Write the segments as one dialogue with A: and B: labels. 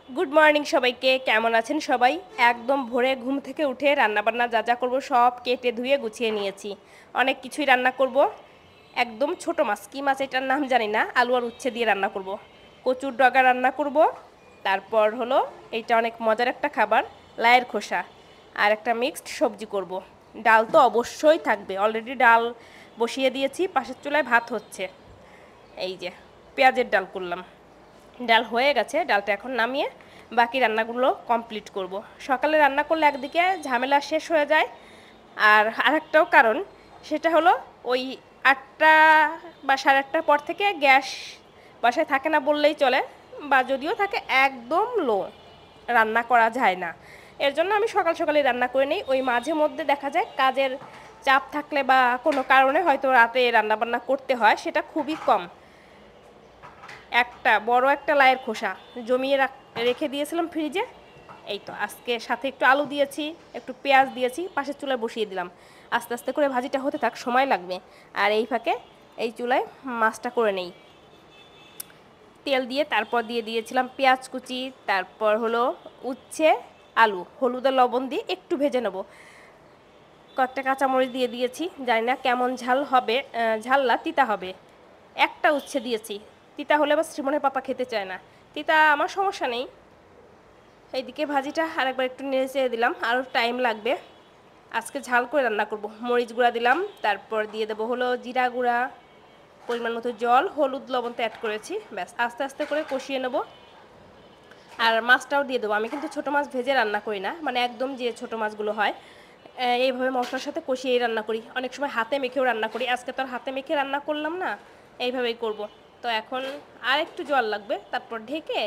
A: Good morning সবাইকে, কেমন আছেন সবাই? একদম ভোরে ঘুম থেকে উঠে রান্নাবান্না যা যা করবো সব কেটে ধুয়ে গুছিয়ে নিয়েছি। অনেক কিছুই রান্না করব। একদম ছোট মাছ, কী মাছ এটার নাম জানি না, আলু আর উচ্ছে দিয়ে রান্না করব। কচুর ডগা রান্না করব। তারপর হলো এইটা অনেক মজার একটা খাবার, লায়ের খোসা। আর একটা মিক্সড সবজি করব। ডাল তো অবশ্যই থাকবে, অলরেডি ডাল বসিয়ে দিয়েছি, পাশের চুলায় ভাত হচ্ছে। এই যে পেঁয়াজের ডাল করলাম, ডাল হয়ে গেছে, ডালটা এখন নামিয়ে বাকি রান্নাগুলো কমপ্লিট করব। সকালে রান্না করলে একদিকে ঝামেলা শেষ হয়ে যায়, আর আরেকটাও কারণ, সেটা হলো ওই 8টা বা 8:30টার পর থেকে গ্যাস বাসায় থাকে না বললেই চলে, বা যদিও থাকে একদম লো, রান্না করা যায় না। এর জন্য আমি সকাল সকালে রান্না করে নিই। ওই মাঝে মধ্যে দেখা যায় কাজের চাপ থাকলে বা কোনো কারণে হয়তো রাতে রান্নাবান্না করতে হয়, সেটা খুবই কম। একটা বড় একটা লায়ের খোসা জমিয়ে রেখে দিয়েছিলাম ফ্রিজে। এই তো আজকে সাথে একটু আলু দিয়েছি, একটু পেঁয়াজ দিয়েছি, পাশের চুলায় বসিয়ে দিলাম। আস্তে আস্তে করে ভাজিটা হতে থাক, সময় লাগবে। আর এই ফাঁকে এই চুলায় মাছটা করে নেই। তেল দিয়ে তারপর দিয়ে দিয়েছিলাম পেঁয়াজ কুচি, তারপর হলো উচ্ছে, আলু, হলুদ আর লবণ দিয়ে একটু ভেজে নেব। কয়েকটা কাঁচামরিচ দিয়ে দিয়েছি, জানি না কেমন ঝাল হবে, ঝাল না তিতা হবে। একটা উচ্ছে দিয়েছি, তিতা হলে আবার শ্রীমনের পাপা খেতে চায় না। তিতা আমার সমস্যা নেই। এইদিকে ভাজিটা আরেকবার একটু নেড়ে চেড়ে দিলাম, আরও টাইম লাগবে। আজকে ঝাল করে রান্না করব। মরিচ গুঁড়া দিলাম, তারপর দিয়ে দেবো হলো জিরা গুঁড়া, পরিমাণ মতো জল, হলুদ লবণ তো অ্যাড করেছি। ব্যাস আস্তে আস্তে করে কষিয়ে নেব। আর মাছটাও দিয়ে দেবো। আমি কিন্তু ছোটো মাছ ভেজে রান্না করি না, মানে একদম যে ছোটো মাছগুলো হয় এইভাবে মশলার সাথে কষিয়েই রান্না করি। অনেক সময় হাতে মেখেও রান্না করি, আজকে তো আর হাতে মেখে রান্না করলাম না, এইভাবেই করব। তো এখন আর একটু জল লাগবে, তারপর ঢেকে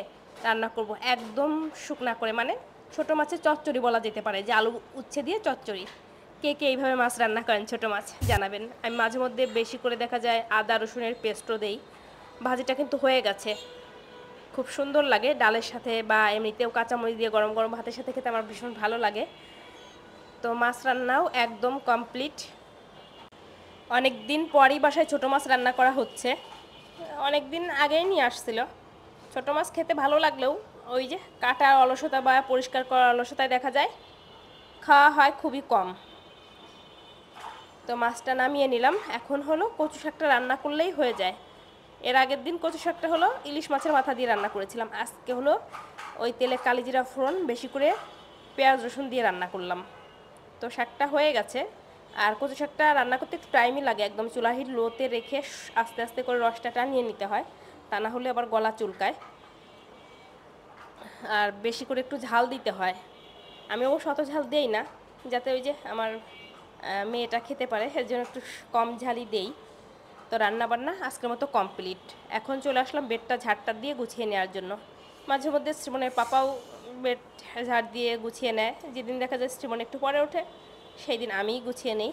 A: রান্না করব একদম শুকনা করে, মানে ছোটো মাছের চচ্চড়ি বলা যেতে পারে, যে আলু উচ্ছে দিয়ে চচ্চড়ি। কে কে এইভাবে মাছ রান্না করেন ছোটো মাছ জানাবেন। আমি মাঝে মধ্যে বেশি করে দেখা যায় আদা রসুনের পেস্টও দেই। ভাজিটা কিন্তু হয়ে গেছে, খুব সুন্দর লাগে ডালের সাথে বা এমনিতেও কাঁচামরিচ দিয়ে গরম গরম ভাতের সাথে খেতে আমার ভীষণ ভালো লাগে। তো মাছ রান্নাও একদম কমপ্লিট। অনেক দিন পরই বাসায় ছোটো মাছ রান্না করা হচ্ছে। অনেক দিন আগেই নিয়ে আসছিল। ছোটো মাছ খেতে ভালো লাগলেও ওই যে কাটার অলসতা বা পরিষ্কার করার অলসতায় দেখা যায় খাওয়া হয় খুবই কম। তো মাছটা নামিয়ে নিলাম, এখন হলো কচু শাকটা রান্না করলেই হয়ে যায়। এর আগের দিন কচু শাকটা হলো ইলিশ মাছের মাথা দিয়ে রান্না করেছিলাম, আজকে হলো ওই তেলে কালিজিরা ফোড়ন বেশি করে পেঁয়াজ রসুন দিয়ে রান্না করলাম। তো শাকটা হয়ে গেছে। আর কচু শাকটা রান্না করতে একটু টাইমই লাগে, একদম চুলা হিট লোতে রেখে আস্তে আস্তে করে রসটা টানিয়ে নিতে হয়, তা না হলে আবার গলা চুলকায়। আর বেশি করে একটু ঝাল দিতে হয়। আমি অবশ্য অত ঝাল দেই না, যাতে ওই যে আমার মেয়েটা খেতে পারে, এর জন্য একটু কম ঝালই দেই। তো রান্নাবান্না আজকের মতো কমপ্লিট। এখন চলে আসলাম বেডটা ঝাড়টা দিয়ে গুছিয়ে নেওয়ার জন্য। মাঝে মধ্যে শ্রীমনের পাপাও বেড ঝাড় দিয়ে গুছিয়ে নেয়, যেদিন দেখা যায় শ্রীমন একটু পরে ওঠে সেই দিন আমিই গুছিয়ে নিই।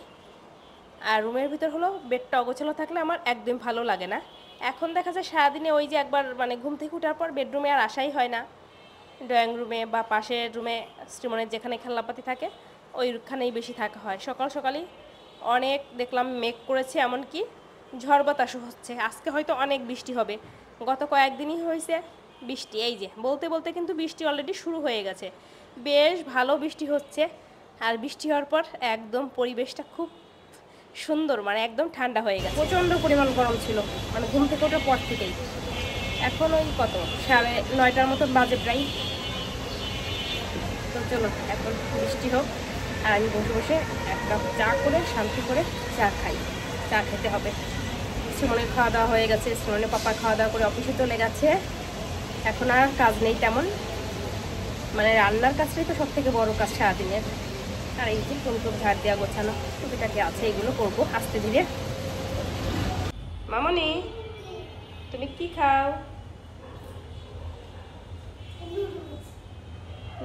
A: আর রুমের ভিতর হলো বেডটা অগোছালো থাকলে আমার একদম ভালো লাগে না। এখন দেখা যায় সারাদিনে ওই যে একবার মানে ঘুম থেকে ওঠার পর বেডরুমে আর আসাই হয় না। ড্রয়িং রুমে বা পাশের রুমে শ্রীমনের যেখানে খেলনাপাতি থাকে ওইখানেই বেশি থাকা হয়। সকাল সকালই অনেক দেখলাম মেঘ করেছে, এমনকি ঝড় বাতাসও হচ্ছে। আজকে হয়তো অনেক বৃষ্টি হবে, গত কয়েকদিনই হয়েছে বৃষ্টি। এই যে বলতে বলতে কিন্তু বৃষ্টি অলরেডি শুরু হয়ে গেছে, বেশ ভালো বৃষ্টি হচ্ছে। আর বৃষ্টি হওয়ার পর একদম পরিবেশটা খুব সুন্দর, মানে একদম ঠান্ডা হয়ে গেছে। প্রচণ্ড পরিমাণ গরম ছিল, মানে ঘুম থেকে ওঠার পর থেকেই। এখন ওই কত 9:30 মতো বাজে প্রায়। তো চলো এখন বৃষ্টি হোক, আর আমি বসে বসে এক কাপ চা করে শান্তি করে চা খাই। চা খেতে হবে। শ্রীমনের খাওয়া দাওয়া হয়ে গেছে, শ্রীমনের পাপা খাওয়া দাওয়া করে অফিসে চলে গেছে। এখন আর কাজ নেই তেমন, মানে রান্নার কাজটাই তো সব থেকে বড়ো কাজ সারাদিনের। আর এই যে টুমটুম ঝাড় দেওয়া গোছানো টুকিটাকি আছে, এগুলো করবো আস্তে ধীরে। মামনি তুমি কি খাও?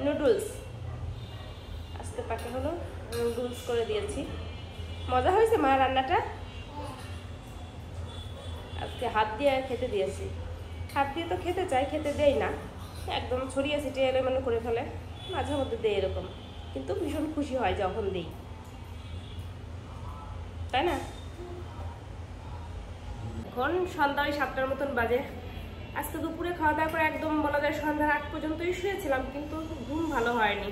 A: নুডলস। আজকে পাকে হলো নুডলস করে দিয়েছি। মজা হয়েছে মা রান্নাটা? আজকে হাত দিয়ে খেতে দিয়েছি। হাত দিয়ে তো খেতে চাই, খেতে দেই না, একদম ছড়িয়ে ছিটিয়ে এলোমেলো করে ফেলে। মাঝে মধ্যে দেই এরকম, কিন্তু ভীষণ খুশি হয় যখন দিই, তাই না? এখন সন্ধ্যা ওই 7টার মতন বাজে। আজকে দুপুরে খাওয়া দাওয়া করে একদম বলা যায় সন্ধ্যার 8 পর্যন্তই শুয়েছিলাম, কিন্তু ঘুম ভালো হয়নি।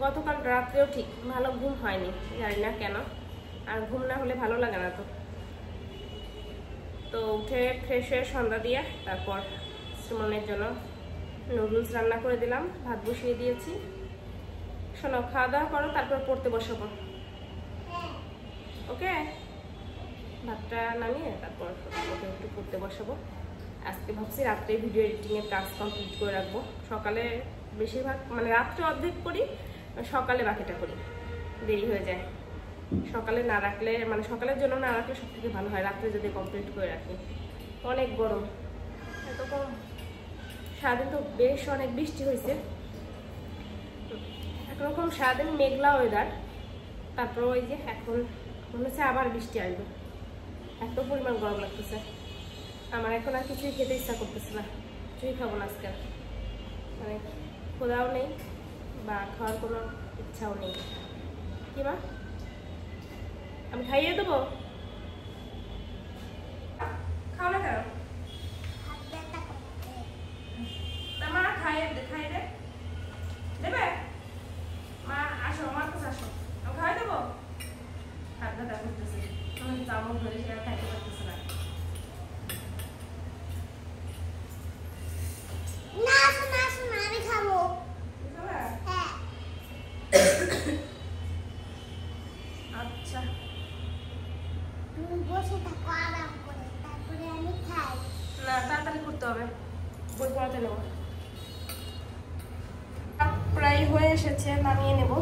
A: গতকাল রাত্রেও ঠিক ভালো ঘুম হয়নি, জানি না কেন। আর ঘুম না হলে ভালো লাগে না। তো উঠে ফ্রেশ হয়ে সন্ধ্যা দিয়ে তারপর সুমনের জন্য নুডলস রান্না করে দিলাম, ভাত বসিয়ে দিয়েছি। শোনো, খাওয়া দাওয়া করো, তারপর পড়তে বসাবো। ওকে, ভাতটা নামিয়ে তারপর ওকে একটু পড়তে বসাবো। আজকে ভাবছি রাত্রে ভিডিও এডিটিংয়ের কাজ কমপ্লিট করে রাখবো। সকালে বেশিরভাগ মানে রাত্রে অর্ধেক করি, সকালে বাকিটা করি, দেরি হয়ে যায়। সকালে না রাখলে মানে সকালের জন্য না রাখলে সব থেকে ভালো হয়, রাত্রে যদি কমপ্লিট করে রাখি। অনেক গরম, এত কম। সারাদিন তো বেশ অনেক বৃষ্টি হয়েছে, একরকম সারাদিন মেঘলা ওয়েদার। তারপর ওই যে এখন মনে হচ্ছে আবার বৃষ্টি আসবে, এত পরিমাণ গরম লাগতেছে। আমার এখন আর কিছুই খেতে ইচ্ছা করতেছে না, কিছুই খাবো না আজকে। মানে খোদাও নেই বা খাওয়ার কোনো ইচ্ছাও নেই। কি মা, আমি খাইয়ে দেবো? খাও না কেন? মা খাইয়ে দে, দেবে? মা আসো, আমার কাছে আসো, আমি খাইয়ে দেবো। হাত ব্যথা করতেছে, চামচ ধরে সেটা খাইতে পারতেছে না।
B: আমি খাবো।
A: আচ্ছা,
B: তুমি বসে থাকো আরাম করে, তারপরে আমি খাই।
A: না তাড়াতাড়ি করতে হবে, বই পড়াতে নেব। প্রায় হয়ে এসেছে, নামিয়ে নেব।